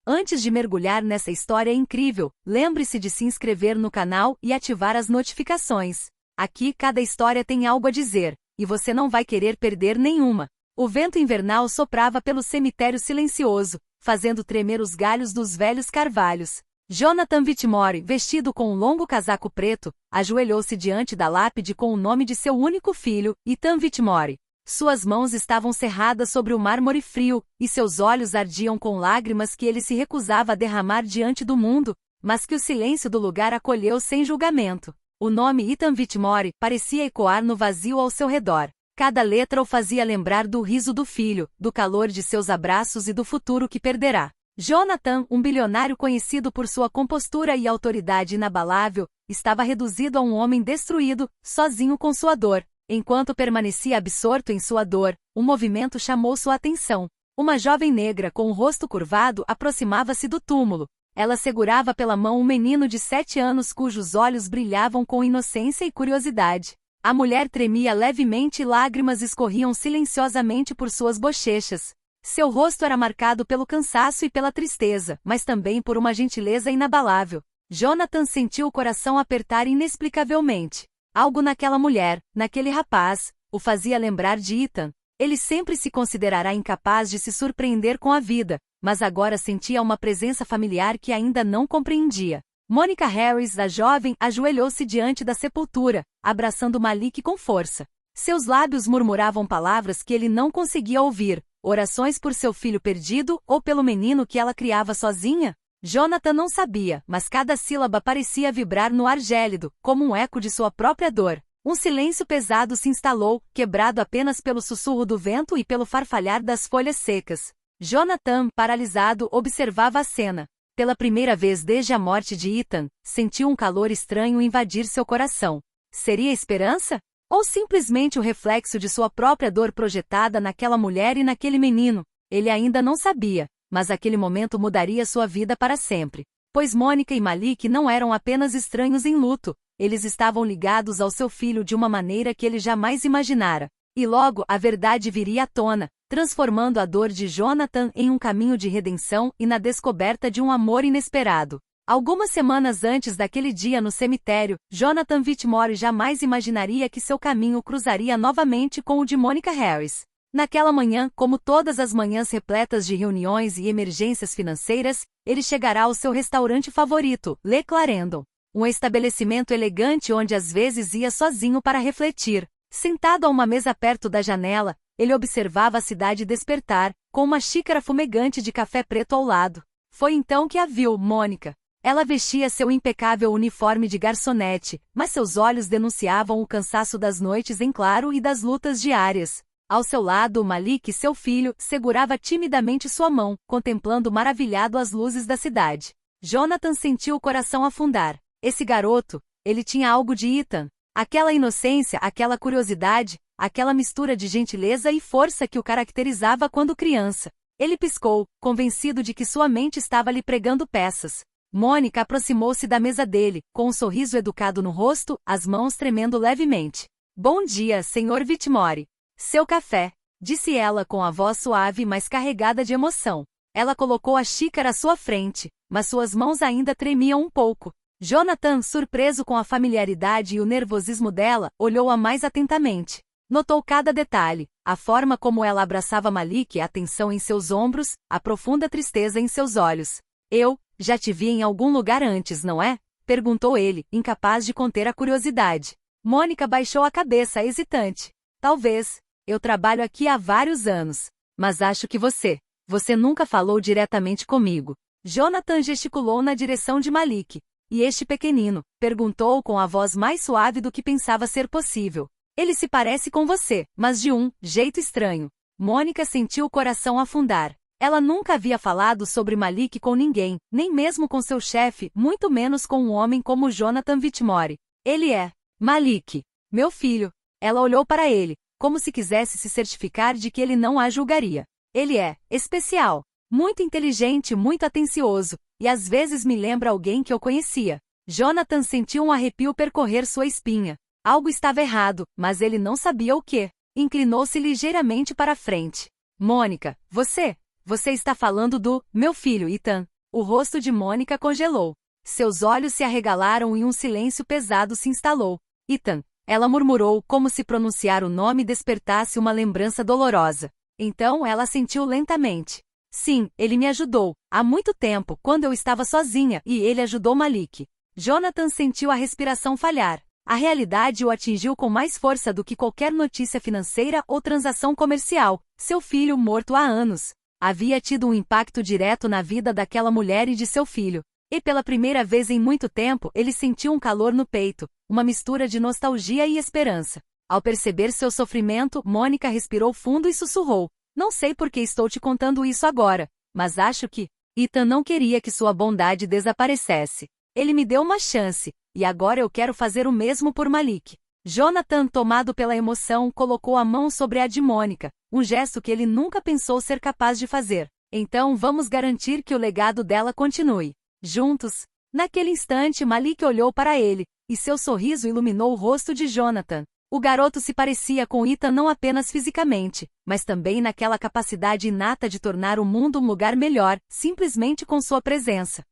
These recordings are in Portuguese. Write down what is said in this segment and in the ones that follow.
Antes de mergulhar nessa história incrível, lembre-se de se inscrever no canal e ativar as notificações. Aqui cada história tem algo a dizer, e você não vai querer perder nenhuma. O vento invernal soprava pelo cemitério silencioso, fazendo tremer os galhos dos velhos carvalhos. Jonathan Whitmore, vestido com um longo casaco preto, ajoelhou-se diante da lápide com o nome de seu único filho, Ethan Whitmore. Suas mãos estavam cerradas sobre o mármore frio, e seus olhos ardiam com lágrimas que ele se recusava a derramar diante do mundo, mas que o silêncio do lugar acolheu sem julgamento. O nome Ethan Whitmore parecia ecoar no vazio ao seu redor. Cada letra o fazia lembrar do riso do filho, do calor de seus abraços e do futuro que perderá. Jonathan, um bilionário conhecido por sua compostura e autoridade inabalável, estava reduzido a um homem destruído, sozinho com sua dor. Enquanto permanecia absorto em sua dor, um movimento chamou sua atenção. Uma jovem negra com o rosto curvado aproximava-se do túmulo. Ela segurava pela mão um menino de 7 anos cujos olhos brilhavam com inocência e curiosidade. A mulher tremia levemente e lágrimas escorriam silenciosamente por suas bochechas. Seu rosto era marcado pelo cansaço e pela tristeza, mas também por uma gentileza inabalável. Jonathan sentiu o coração apertar inexplicavelmente. Algo naquela mulher, naquele rapaz, o fazia lembrar de Ethan. Ele sempre se considerará incapaz de se surpreender com a vida, mas agora sentia uma presença familiar que ainda não compreendia. Monica Harris, a jovem, ajoelhou-se diante da sepultura, abraçando Malik com força. Seus lábios murmuravam palavras que ele não conseguia ouvir, orações por seu filho perdido ou pelo menino que ela criava sozinha? Jonathan não sabia, mas cada sílaba parecia vibrar no ar gélido, como um eco de sua própria dor. Um silêncio pesado se instalou, quebrado apenas pelo sussurro do vento e pelo farfalhar das folhas secas. Jonathan, paralisado, observava a cena. Pela primeira vez desde a morte de Ethan, sentiu um calor estranho invadir seu coração. Seria esperança? Ou simplesmente o reflexo de sua própria dor projetada naquela mulher e naquele menino? Ele ainda não sabia, mas aquele momento mudaria sua vida para sempre. Pois Monica e Malik não eram apenas estranhos em luto, eles estavam ligados ao seu filho de uma maneira que ele jamais imaginara. E logo a verdade viria à tona, transformando a dor de Jonathan em um caminho de redenção e na descoberta de um amor inesperado. Algumas semanas antes daquele dia no cemitério, Jonathan Whitmore jamais imaginaria que seu caminho cruzaria novamente com o de Monica Harris. Naquela manhã, como todas as manhãs repletas de reuniões e emergências financeiras, ele chegará ao seu restaurante favorito, Le Clarendon. Um estabelecimento elegante onde às vezes ia sozinho para refletir. Sentado a uma mesa perto da janela, ele observava a cidade despertar, com uma xícara fumegante de café preto ao lado. Foi então que a viu, Monica. Ela vestia seu impecável uniforme de garçonete, mas seus olhos denunciavam o cansaço das noites em claro e das lutas diárias. Ao seu lado, Malik, seu filho, segurava timidamente sua mão, contemplando maravilhado as luzes da cidade. Jonathan sentiu o coração afundar. Esse garoto, ele tinha algo de Ethan. Aquela inocência, aquela curiosidade, aquela mistura de gentileza e força que o caracterizava quando criança. Ele piscou, convencido de que sua mente estava lhe pregando peças. Monica aproximou-se da mesa dele, com um sorriso educado no rosto, as mãos tremendo levemente. Bom dia, Sr. Whitmore. Seu café, disse ela com a voz suave mas carregada de emoção. Ela colocou a xícara à sua frente, mas suas mãos ainda tremiam um pouco. Jonathan, surpreso com a familiaridade e o nervosismo dela, olhou-a mais atentamente. Notou cada detalhe, a forma como ela abraçava Malik, a tensão em seus ombros, a profunda tristeza em seus olhos. Eu, já te vi em algum lugar antes, não é? Perguntou ele, incapaz de conter a curiosidade. Monica baixou a cabeça, hesitante. Talvez. Eu trabalho aqui há vários anos. Mas acho que você nunca falou diretamente comigo. Jonathan gesticulou na direção de Malik. E este pequenino? Perguntou com a voz mais suave do que pensava ser possível. Ele se parece com você, mas de um jeito estranho. Monica sentiu o coração afundar. Ela nunca havia falado sobre Malik com ninguém, nem mesmo com seu chefe, muito menos com um homem como Jonathan Whitmore. Ele é Malik, meu filho. Ela olhou para ele, como se quisesse se certificar de que ele não a julgaria. Ele é especial, muito inteligente, muito atencioso, e às vezes me lembra alguém que eu conhecia. Jonathan sentiu um arrepio percorrer sua espinha. Algo estava errado, mas ele não sabia o que. Inclinou-se ligeiramente para a frente. Monica, você está falando do meu filho, Ethan. o rosto de Mônica congelou. Seus olhos se arregalaram e um silêncio pesado se instalou. Ethan, ela murmurou, como se pronunciar o nome despertasse uma lembrança dolorosa. Então ela assentiu lentamente. Sim, ele me ajudou, há muito tempo, quando eu estava sozinha, e ele ajudou Malik. Jonathan sentiu a respiração falhar. A realidade o atingiu com mais força do que qualquer notícia financeira ou transação comercial. Seu filho morto há anos. Havia tido um impacto direto na vida daquela mulher e de seu filho. E pela primeira vez em muito tempo, ele sentiu um calor no peito, uma mistura de nostalgia e esperança. Ao perceber seu sofrimento, Mônica respirou fundo e sussurrou. Não sei por que estou te contando isso agora, mas acho que Ethan não queria que sua bondade desaparecesse. Ele me deu uma chance, e agora eu quero fazer o mesmo por Malik. Jonathan, tomado pela emoção, colocou a mão sobre a de Mônica, um gesto que ele nunca pensou ser capaz de fazer. Então vamos garantir que o legado dela continue. Juntos. Naquele instante, Malik olhou para ele, e seu sorriso iluminou o rosto de Jonathan. O garoto se parecia com Ethan não apenas fisicamente, mas também naquela capacidade inata de tornar o mundo um lugar melhor, simplesmente com sua presença.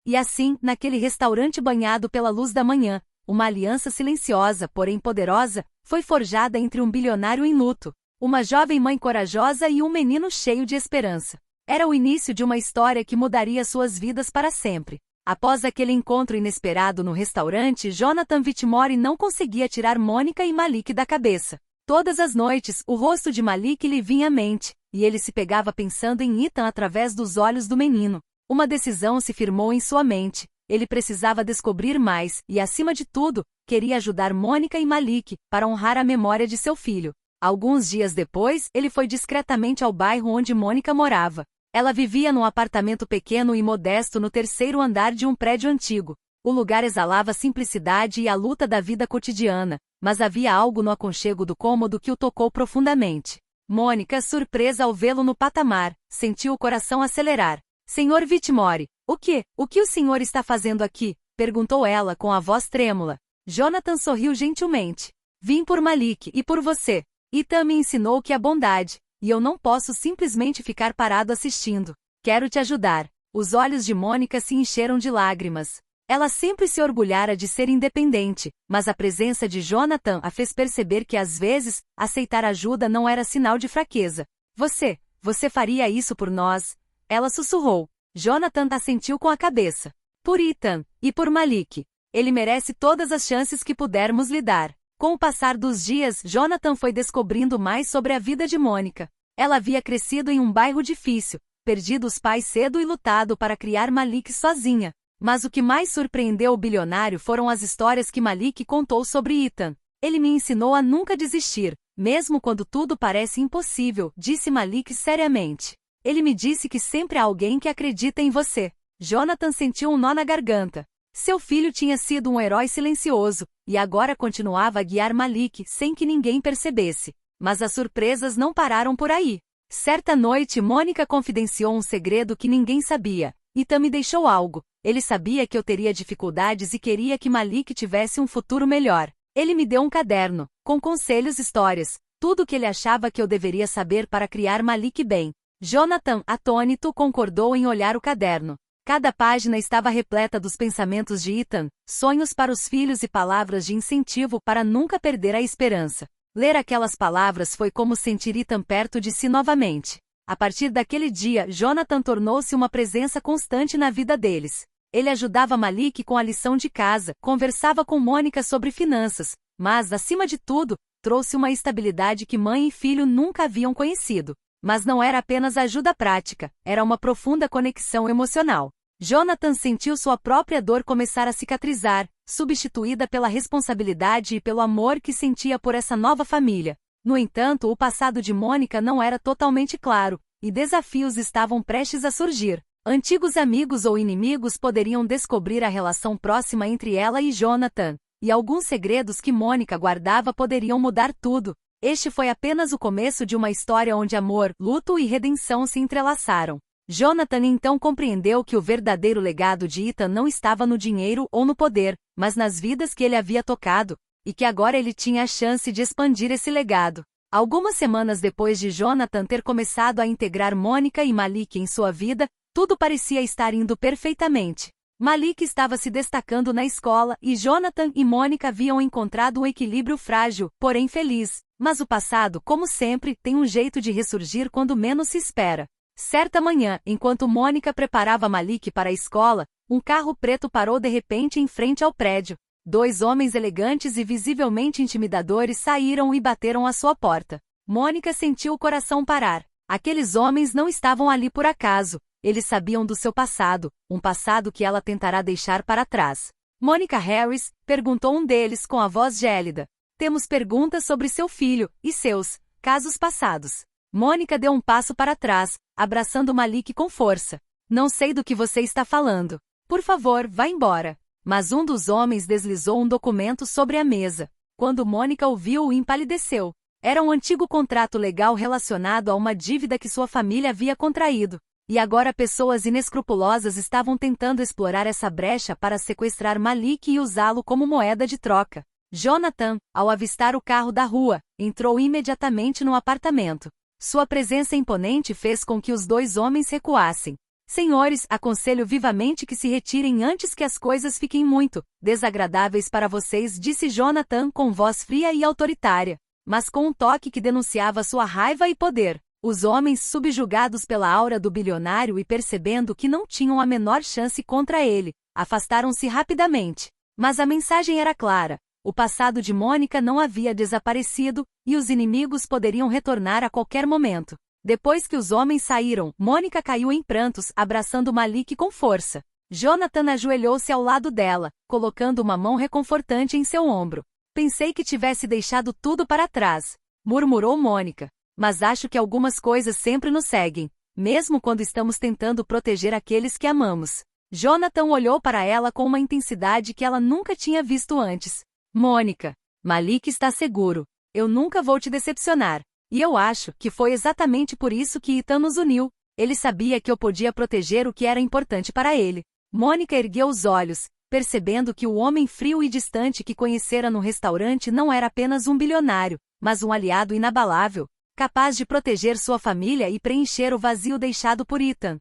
E assim, naquele restaurante banhado pela luz da manhã, uma aliança silenciosa, porém poderosa, foi forjada entre um bilionário em luto, uma jovem mãe corajosa e um menino cheio de esperança. Era o início de uma história que mudaria suas vidas para sempre. Após aquele encontro inesperado no restaurante, Jonathan Whitmore não conseguia tirar Mônica e Malik da cabeça. Todas as noites, o rosto de Malik lhe vinha à mente, e ele se pegava pensando em Ethan através dos olhos do menino. Uma decisão se firmou em sua mente. Ele precisava descobrir mais, e acima de tudo, queria ajudar Mônica e Malik, para honrar a memória de seu filho. Alguns dias depois, ele foi discretamente ao bairro onde Mônica morava. Ela vivia num apartamento pequeno e modesto no terceiro andar de um prédio antigo. O lugar exalava simplicidade e a luta da vida cotidiana, mas havia algo no aconchego do cômodo que o tocou profundamente. Mônica, surpresa ao vê-lo no patamar, sentiu o coração acelerar. Senhor Whitmore, o que o senhor está fazendo aqui? Perguntou ela com a voz trêmula. Jonathan sorriu gentilmente. Vim por Malik e por você. Ethan me ensinou que é bondade. E eu não posso simplesmente ficar parado assistindo. Quero te ajudar. Os olhos de Mônica se encheram de lágrimas. Ela sempre se orgulhara de ser independente, mas a presença de Jonathan a fez perceber que às vezes, aceitar ajuda não era sinal de fraqueza. Você faria isso por nós? Ela sussurrou. Jonathan assentiu com a cabeça. Por Ethan, e por Malik. Ele merece todas as chances que pudermos lhe dar. Com o passar dos dias, Jonathan foi descobrindo mais sobre a vida de Mônica. Ela havia crescido em um bairro difícil, perdido os pais cedo e lutado para criar Malik sozinha. Mas o que mais surpreendeu o bilionário foram as histórias que Malik contou sobre Ethan. Ele me ensinou a nunca desistir, mesmo quando tudo parece impossível, disse Malik seriamente. Ele me disse que sempre há alguém que acredita em você. Jonathan sentiu um nó na garganta. Seu filho tinha sido um herói silencioso, e agora continuava a guiar Malik sem que ninguém percebesse. Mas as surpresas não pararam por aí. Certa noite, Mônica confidenciou um segredo que ninguém sabia. Ethan me deixou algo. Ele sabia que eu teria dificuldades e queria que Malik tivesse um futuro melhor. Ele me deu um caderno, com conselhos e histórias, tudo o que ele achava que eu deveria saber para criar Malik bem. Jonathan, atônito, concordou em olhar o caderno. Cada página estava repleta dos pensamentos de Ethan, sonhos para os filhos e palavras de incentivo para nunca perder a esperança. Ler aquelas palavras foi como sentir Ethan perto de si novamente. A partir daquele dia, Jonathan tornou-se uma presença constante na vida deles. Ele ajudava Malik com a lição de casa, conversava com Mônica sobre finanças, mas, acima de tudo, trouxe uma estabilidade que mãe e filho nunca haviam conhecido. Mas não era apenas ajuda prática, era uma profunda conexão emocional. Jonathan sentiu sua própria dor começar a cicatrizar, substituída pela responsabilidade e pelo amor que sentia por essa nova família. No entanto, o passado de Mônica não era totalmente claro, e desafios estavam prestes a surgir. Antigos amigos ou inimigos poderiam descobrir a relação próxima entre ela e Jonathan, e alguns segredos que Mônica guardava poderiam mudar tudo. Este foi apenas o começo de uma história onde amor, luto e redenção se entrelaçaram. Jonathan então compreendeu que o verdadeiro legado de Ethan não estava no dinheiro ou no poder, mas nas vidas que ele havia tocado, e que agora ele tinha a chance de expandir esse legado. Algumas semanas depois de Jonathan ter começado a integrar Mônica e Malik em sua vida, Tudo parecia estar indo perfeitamente. Malik estava se destacando na escola e Jonathan e Mônica haviam encontrado um equilíbrio frágil, porém feliz. Mas o passado, como sempre, tem um jeito de ressurgir quando menos se espera. Certa manhã, enquanto Mônica preparava Malik para a escola, um carro preto parou de repente em frente ao prédio. 2 homens elegantes e visivelmente intimidadores saíram e bateram à sua porta. Mônica sentiu o coração parar. Aqueles homens não estavam ali por acaso. Eles sabiam do seu passado, um passado que ela tentará deixar para trás. Mônica Harris, perguntou um deles com a voz gélida. Temos perguntas sobre seu filho e seus casos passados. Mônica deu um passo para trás, abraçando Malik com força. Não sei do que você está falando. Por favor, vá embora. Mas um dos homens deslizou um documento sobre a mesa. Quando Mônica ouviu, empalideceu. Era um antigo contrato legal relacionado a uma dívida que sua família havia contraído. E agora pessoas inescrupulosas estavam tentando explorar essa brecha para sequestrar Malik e usá-lo como moeda de troca. Jonathan, ao avistar o carro da rua, entrou imediatamente no apartamento. Sua presença imponente fez com que os 2 homens recuassem. Senhores, aconselho vivamente que se retirem antes que as coisas fiquem muito desagradáveis para vocês, disse Jonathan com voz fria e autoritária, mas com um toque que denunciava sua raiva e poder. Os homens, subjugados pela aura do bilionário e percebendo que não tinham a menor chance contra ele, afastaram-se rapidamente. Mas a mensagem era clara. O passado de Mônica não havia desaparecido, e os inimigos poderiam retornar a qualquer momento. Depois que os homens saíram, Mônica caiu em prantos, abraçando Malik com força. Jonathan ajoelhou-se ao lado dela, colocando uma mão reconfortante em seu ombro. Pensei que tivesse deixado tudo para trás, murmurou Mônica. Mas acho que algumas coisas sempre nos seguem, mesmo quando estamos tentando proteger aqueles que amamos. Jonathan olhou para ela com uma intensidade que ela nunca tinha visto antes. Mônica, Malik está seguro. Eu nunca vou te decepcionar. E eu acho que foi exatamente por isso que Ethan nos uniu. Ele sabia que eu podia proteger o que era importante para ele. Mônica ergueu os olhos, percebendo que o homem frio e distante que conhecera no restaurante não era apenas um bilionário, mas um aliado inabalável, capaz de proteger sua família e preencher o vazio deixado por Ethan.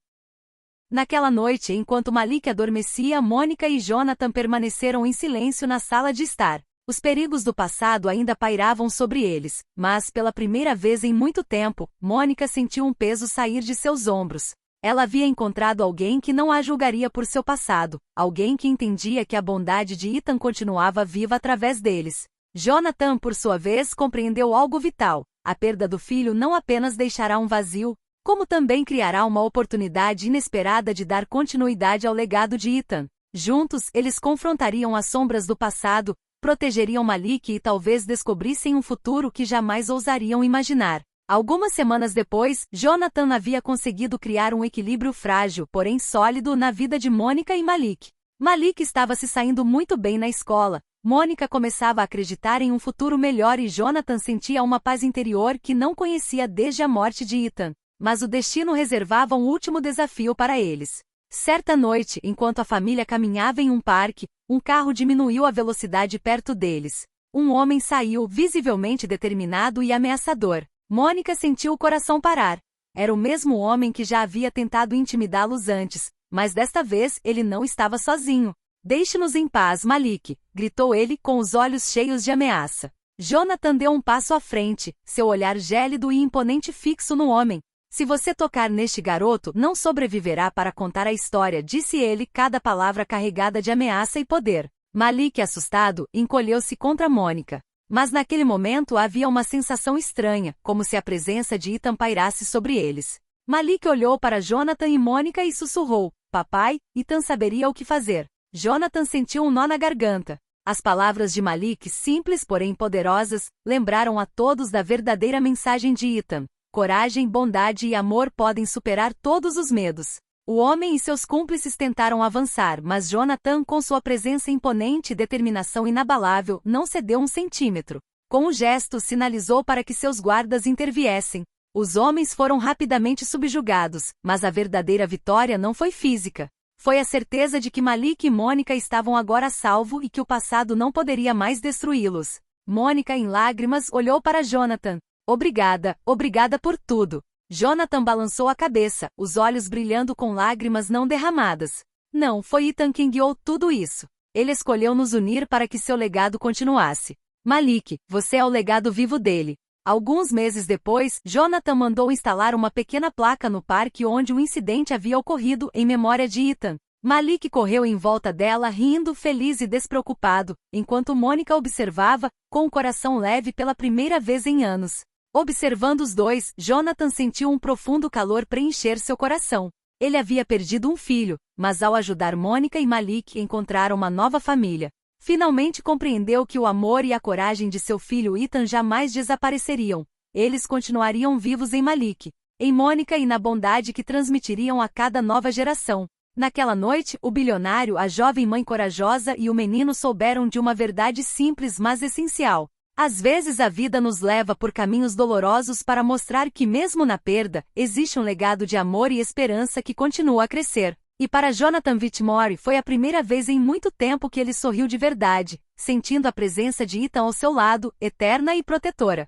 Naquela noite, enquanto Malik adormecia, Mônica e Jonathan permaneceram em silêncio na sala de estar. Os perigos do passado ainda pairavam sobre eles, mas, pela primeira vez em muito tempo, Mônica sentiu um peso sair de seus ombros. Ela havia encontrado alguém que não a julgaria por seu passado, alguém que entendia que a bondade de Ethan continuava viva através deles. Jonathan, por sua vez, compreendeu algo vital. A perda do filho não apenas deixará um vazio, como também criará uma oportunidade inesperada de dar continuidade ao legado de Ethan. Juntos, eles confrontariam as sombras do passado, protegeriam Malik e talvez descobrissem um futuro que jamais ousariam imaginar. Algumas semanas depois, Jonathan havia conseguido criar um equilíbrio frágil, porém sólido, na vida de Mônica e Malik. Malik estava se saindo muito bem na escola. Mônica começava a acreditar em um futuro melhor e Jonathan sentia uma paz interior que não conhecia desde a morte de Ethan. Mas o destino reservava um último desafio para eles. Certa noite, enquanto a família caminhava em um parque, um carro diminuiu a velocidade perto deles. Um homem saiu, visivelmente determinado e ameaçador. Mônica sentiu o coração parar. Era o mesmo homem que já havia tentado intimidá-los antes, mas desta vez ele não estava sozinho. Deixe-nos em paz, Malik, gritou ele com os olhos cheios de ameaça. Jonathan deu um passo à frente, seu olhar gélido e imponente fixo no homem. Se você tocar neste garoto, não sobreviverá para contar a história, disse ele, cada palavra carregada de ameaça e poder. Malik, assustado, encolheu-se contra Mônica. Mas naquele momento havia uma sensação estranha, como se a presença de Ethan pairasse sobre eles. Malik olhou para Jonathan e Mônica e sussurrou: papai, Ethan saberia o que fazer. Jonathan sentiu um nó na garganta. As palavras de Malik, simples porém poderosas, lembraram a todos da verdadeira mensagem de Ethan. Coragem, bondade e amor podem superar todos os medos. O homem e seus cúmplices tentaram avançar, mas Jonathan, com sua presença imponente e determinação inabalável, não cedeu um centímetro. Com um gesto, sinalizou para que seus guardas interviessem. Os homens foram rapidamente subjugados, mas a verdadeira vitória não foi física. Foi a certeza de que Malik e Mônica estavam agora a salvo e que o passado não poderia mais destruí-los. Mônica, em lágrimas, olhou para Jonathan. Obrigada, obrigada por tudo. Jonathan balançou a cabeça, os olhos brilhando com lágrimas não derramadas. Não, foi Ethan quem guiou tudo isso. Ele escolheu nos unir para que seu legado continuasse. Malik, você é o legado vivo dele. Alguns meses depois, Jonathan mandou instalar uma pequena placa no parque onde o incidente havia ocorrido em memória de Ethan. Malik correu em volta dela rindo, feliz e despreocupado, enquanto Mônica observava, com o coração leve pela primeira vez em anos. Observando os dois, Jonathan sentiu um profundo calor preencher seu coração. Ele havia perdido um filho, mas ao ajudar Mônica e Malik encontraram uma nova família. Finalmente compreendeu que o amor e a coragem de seu filho Ethan jamais desapareceriam. Eles continuariam vivos em Malik, em Mônica e na bondade que transmitiriam a cada nova geração. Naquela noite, o bilionário, a jovem mãe corajosa e o menino souberam de uma verdade simples mas essencial. Às vezes a vida nos leva por caminhos dolorosos para mostrar que mesmo na perda, existe um legado de amor e esperança que continua a crescer. E para Jonathan Whitmore foi a primeira vez em muito tempo que ele sorriu de verdade, sentindo a presença de Ethan ao seu lado, eterna e protetora.